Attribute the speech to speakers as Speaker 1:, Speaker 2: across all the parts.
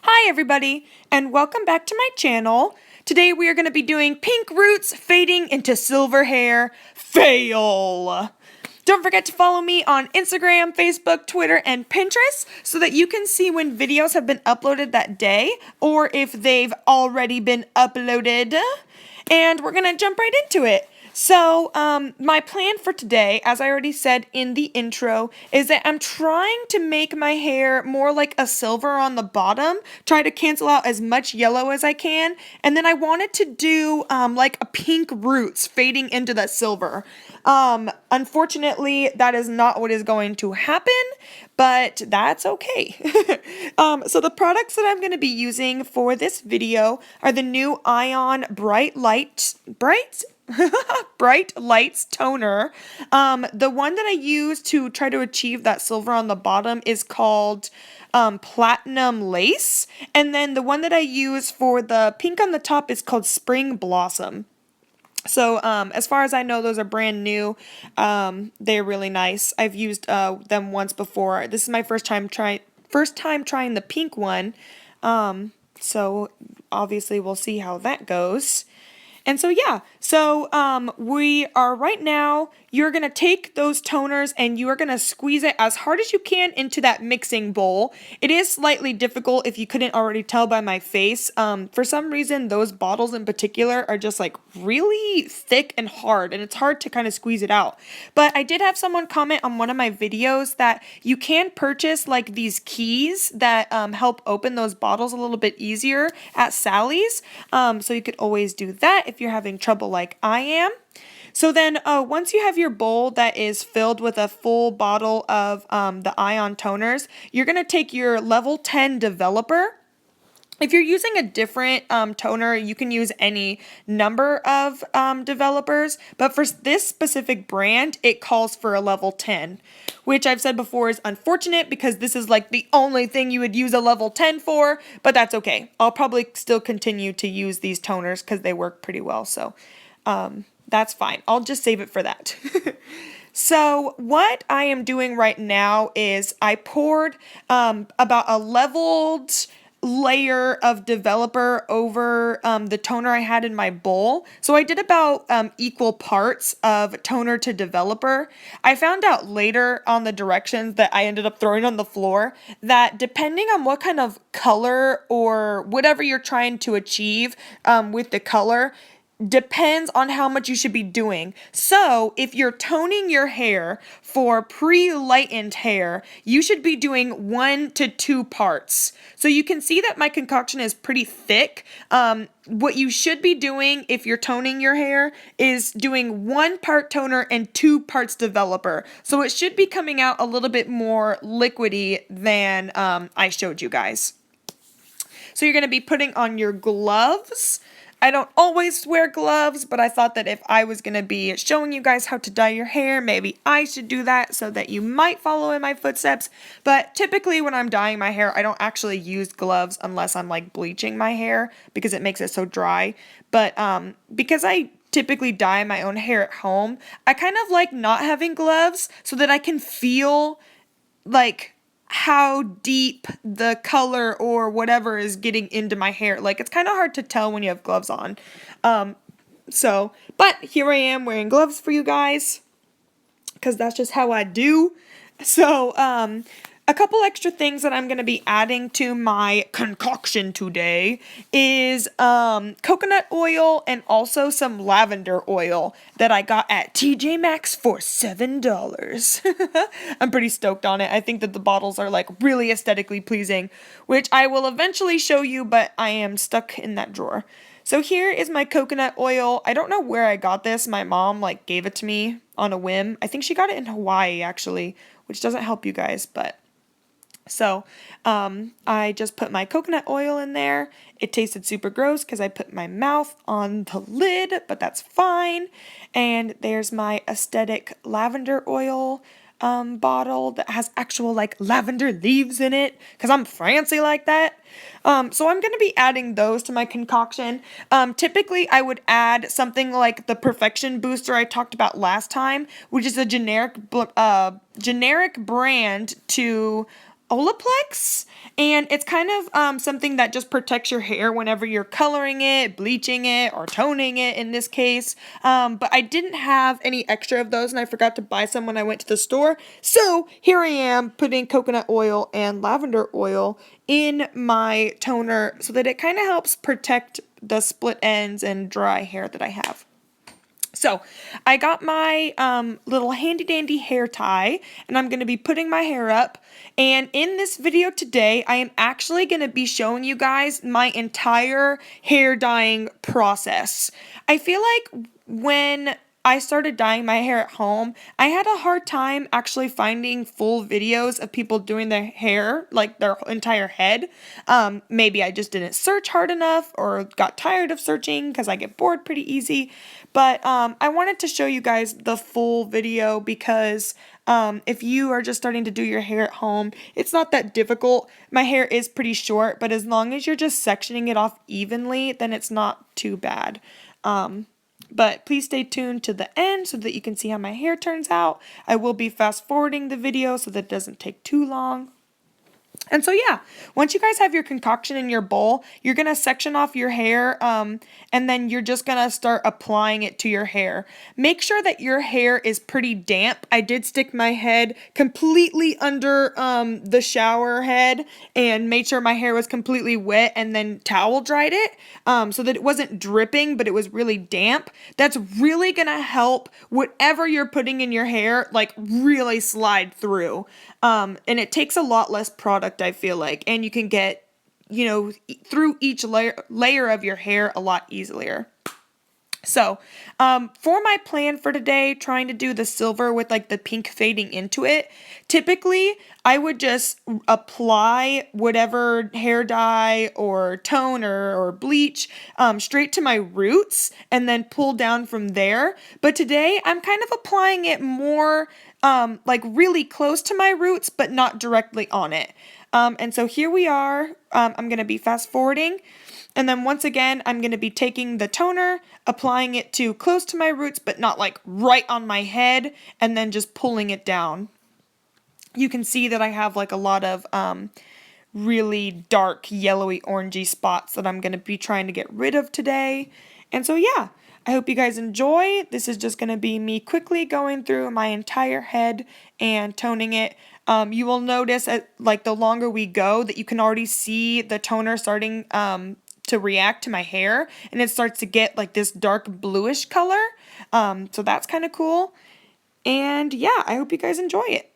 Speaker 1: Hi everybody, and welcome back to my channel. Today we are going to be doing pink roots fading into silver hair fail. Don't forget to follow me on Instagram, Facebook, Twitter, and Pinterest so that you can see when videos have been uploaded that day or if they've already been uploaded. And we're going to jump right into it. So, my plan for today, as I already said in the intro, is that I'm trying to make my hair more like a silver on the bottom, try to cancel out as much yellow as I can, and then I wanted to do, like a pink roots fading into that silver. Unfortunately, that is not what is going to happen, but that's okay. So the products that I'm going to be using for this video are the new Ion Bright Lights toner. The one that I use to try to achieve that silver on the bottom is called Platinum Lace, and then the one that I use for the pink on the top is called Spring Blossom. So, as far as I know, those are brand new. They're really nice. I've used them once before. This is my first time trying the pink one. So obviously we'll see how that goes. And so yeah, we are right now, you're going to take those toners and you are going to squeeze it as hard as you can into that mixing bowl. It is slightly difficult if you couldn't already tell by my face. For some reason, those bottles in particular are just like really thick and hard, and it's hard to kind of squeeze it out. But I did have someone comment on one of my videos that you can purchase like these keys that help open those bottles a little bit easier at Sally's. So you could always do that if you're having trouble like I am. So then once you have your bowl that is filled with a full bottle of the Ion toners, you're going to take your level 10 developer. If you're using a different toner, you can use any number of developers, but for this specific brand, it calls for a level 10, which I've said before is unfortunate because this is like the only thing you would use a level 10 for, but that's okay. I'll probably still continue to use these toners because they work pretty well, so that's fine. I'll just save it for that. So what I am doing right now is I poured about a leveled layer of developer over the toner I had in my bowl. So I did about equal parts of toner to developer. I found out later on the directions that I ended up throwing on the floor that depending on what kind of color or whatever you're trying to achieve with the color, depends on how much you should be doing. So if you're toning your hair for pre-lightened hair, you should be doing 1 to 2 parts. So you can see that my concoction is pretty thick. What you should be doing if you're toning your hair is doing 1 part toner and 2 parts developer. So it should be coming out a little bit more liquidy than I showed you guys. So you're going to be putting on your gloves. I don't always wear gloves, but I thought that if I was going to be showing you guys how to dye your hair, maybe I should do that so that you might follow in my footsteps. But typically when I'm dyeing my hair, I don't actually use gloves unless I'm like bleaching my hair because it makes it so dry. But because I typically dye my own hair at home, I kind of like not having gloves so that I can feel like how deep the color or whatever is getting into my hair. Like, it's kind of hard to tell when you have gloves on. But here I am wearing gloves for you guys, because that's just how I do. So, a couple extra things that I'm going to be adding to my concoction today is coconut oil and also some lavender oil that I got at TJ Maxx for $7. I'm pretty stoked on it. I think that the bottles are like really aesthetically pleasing, which I will eventually show you, but I am stuck in that drawer. So here is my coconut oil. I don't know where I got this. My mom like gave it to me on a whim. I think she got it in Hawaii actually, which doesn't help you guys, but so, I just put my coconut oil in there. It tasted super gross because I put my mouth on the lid, but that's fine. And there's my aesthetic lavender oil bottle that has actual like lavender leaves in it because I'm fancy like that. So I'm going to be adding those to my concoction. Typically I would add something like the Perfection Booster I talked about last time, which is a generic brand to Olaplex, and it's kind of something that just protects your hair whenever you're coloring it, bleaching it, or toning it in this case. But I didn't have any extra of those, and I forgot to buy some when I went to the store. So here I am putting coconut oil and lavender oil in my toner so that it kind of helps protect the split ends and dry hair that I have. So I got my little handy dandy hair tie, and I'm going to be putting my hair up. And in this video today, I am actually going to be showing you guys my entire hair dyeing process. I feel like when I started dyeing my hair at home, I had a hard time actually finding full videos of people doing their hair, like their entire head. Maybe I just didn't search hard enough or got tired of searching because I get bored pretty easy. But I wanted to show you guys the full video because if you are just starting to do your hair at home, it's not that difficult. My hair is pretty short, but as long as you're just sectioning it off evenly, then it's not too bad. But please stay tuned to the end so that you can see how my hair turns out. I will be fast forwarding the video so that it doesn't take too long. And so yeah, once you guys have your concoction in your bowl, you're going to section off your hair and then you're just going to start applying it to your hair. Make sure that your hair is pretty damp. I did stick my head completely under the shower head and made sure my hair was completely wet and then towel dried it so that it wasn't dripping, but it was really damp. That's really going to help whatever you're putting in your hair like really slide through. And it takes a lot less product, I feel like, and you can get, through each layer of your hair a lot easier. So, for my plan for today, trying to do the silver with like the pink fading into it, typically I would just apply whatever hair dye or toner or bleach straight to my roots and then pull down from there. But today I'm kind of applying it more like really close to my roots, but not directly on it. And so here we are. I'm going to be fast forwarding. And then once again, I'm going to be taking the toner, applying it to close to my roots, but not like right on my head, and then just pulling it down. You can see that I have like a lot of really dark yellowy orangey spots that I'm going to be trying to get rid of today. And so yeah, I hope you guys enjoy. This is just going to be me quickly going through my entire head and toning it. You will notice like the longer we go that you can already see the toner starting to react to my hair, and it starts to get like this dark bluish color. So that's kind of cool. And yeah, I hope you guys enjoy it.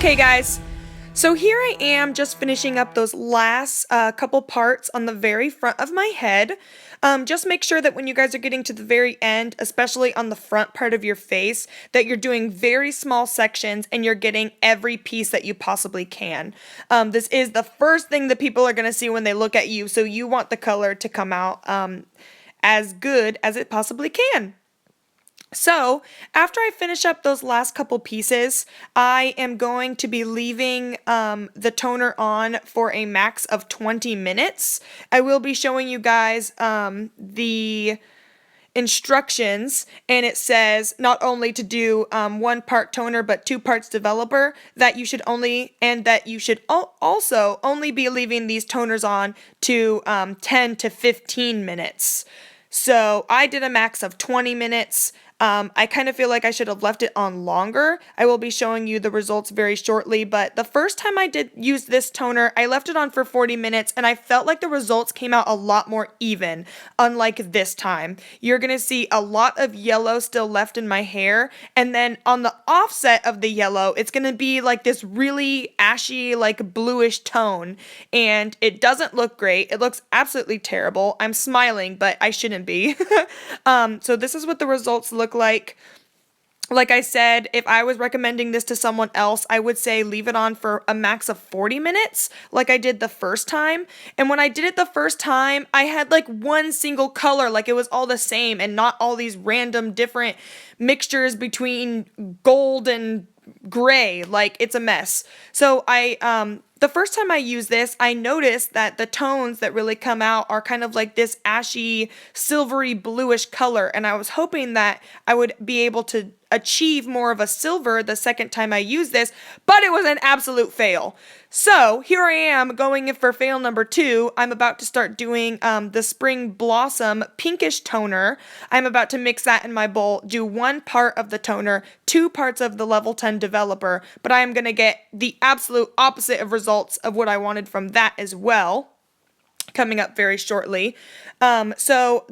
Speaker 1: Okay guys, so here I am just finishing up those last couple parts on the very front of my head. Just make sure that when you guys are getting to the very end, especially on the front part of your face, that you're doing very small sections and you're getting every piece that you possibly can. This is the first thing that people are going to see when they look at you, so you want the color to come out as good as it possibly can. So, after I finish up those last couple pieces, I am going to be leaving the toner on for a max of 20 minutes. I will be showing you guys the instructions, and it says not only to do 1 part toner but 2 parts developer, that you should also only be leaving these toners on to 10 to 15 minutes. So I did a max of 20 minutes. I kind of feel like I should have left it on longer. I will be showing you the results very shortly, but the first time I did use this toner, I left it on for 40 minutes and I felt like the results came out a lot more even, unlike this time. You're going to see a lot of yellow still left in my hair, and then on the offset of the yellow, it's going to be like this really ashy, like bluish tone, and it doesn't look great. It looks absolutely terrible. I'm smiling, but I shouldn't be. So this is what the results look like. Like I said, if I was recommending this to someone else, I would say leave it on for a max of 40 minutes, like I did the first time. And when I did it the first time, I had like one single color, like it was all the same and not all these random different mixtures between gold and gray. Like, it's a mess. So the first time I used this, I noticed that the tones that really come out are kind of like this ashy, silvery, bluish color, and I was hoping that I would be able to achieve more of a silver the second time I used this, but it was an absolute fail. So here I am going in for fail number 2. I'm about to start doing the Spring Blossom pinkish toner. I'm about to mix that in my bowl, do 1 part of the toner, 2 parts of the level 10 developer, but I am going to get the absolute opposite of results of what I wanted from that as well, coming up very shortly. So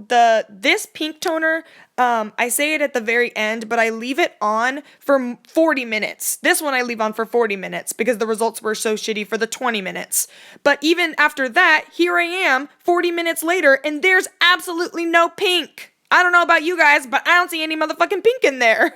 Speaker 1: this pink toner, I say it at the very end, but I leave it on for 40 minutes. This one I leave on for 40 minutes because the results were so shitty for the 20 minutes. But even after that, here I am 40 minutes later and there's absolutely no pink. I don't know about you guys, but I don't see any motherfucking pink in there.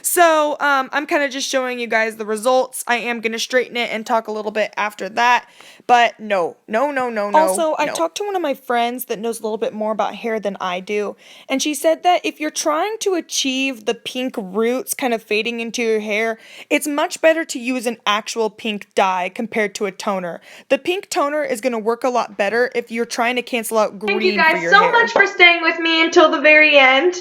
Speaker 1: So, I'm kind of just showing you guys the results. I am going to straighten it and talk a little bit after that. But no. Also, I talked to one of my friends that knows a little bit more about hair than I do. And she said that if you're trying to achieve the pink roots kind of fading into your hair, it's much better to use an actual pink dye compared to a toner. The pink toner is going to work a lot better if you're trying to cancel out green for your hair. Thank you guys so much for staying with me until the very end.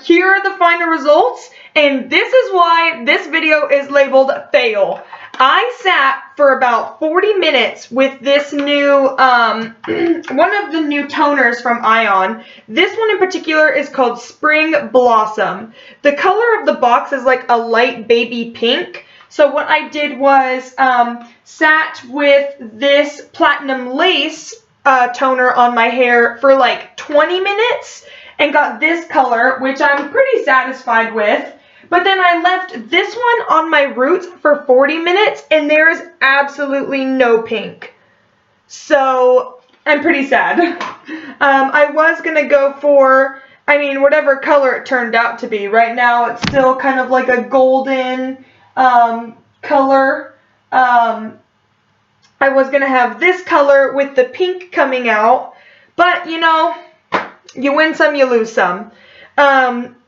Speaker 1: Here are the final results, and this is why this video is labeled fail. I sat for about 40 minutes with this new, one of the new toners from Ion. This one in particular is called Spring Blossom. The color of the box is like a light baby pink. So what I did was sat with this Platinum Lace toner on my hair for like 20 minutes and got this color, which I'm pretty satisfied with. But then I left this one on my roots for 40 minutes and there is absolutely no pink. So I'm pretty sad. I was going to go for, whatever color it turned out to be. Right now it's still kind of like a golden color. I was going to have this color with the pink coming out. But, you win some, you lose some.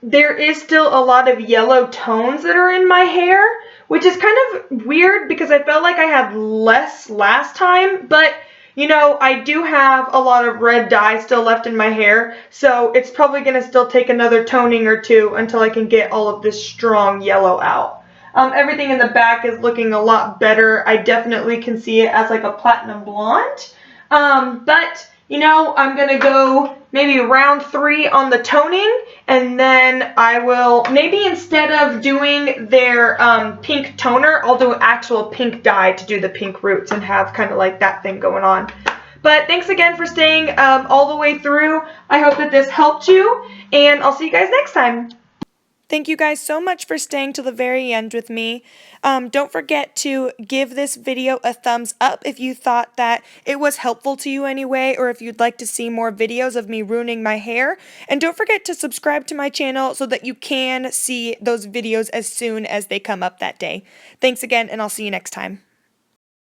Speaker 1: There is still a lot of yellow tones that are in my hair, which is kind of weird because I felt like I had less last time, but I do have a lot of red dye still left in my hair, so it's probably going to still take another toning or 2 until I can get all of this strong yellow out. Everything in the back is looking a lot better. I definitely can see it as like a platinum blonde, but I'm going to go maybe round 3 on the toning, and then I will, maybe instead of doing their pink toner, I'll do actual pink dye to do the pink roots and have kind of like that thing going on. But thanks again for staying all the way through. I hope that this helped you, and I'll see you guys next time. Thank you guys so much for staying till the very end with me. Don't forget to give this video a thumbs up if you thought that it was helpful to you anyway, or if you'd like to see more videos of me ruining my hair. And don't forget to subscribe to my channel so that you can see those videos as soon as they come up that day. Thanks again, and I'll see you next time.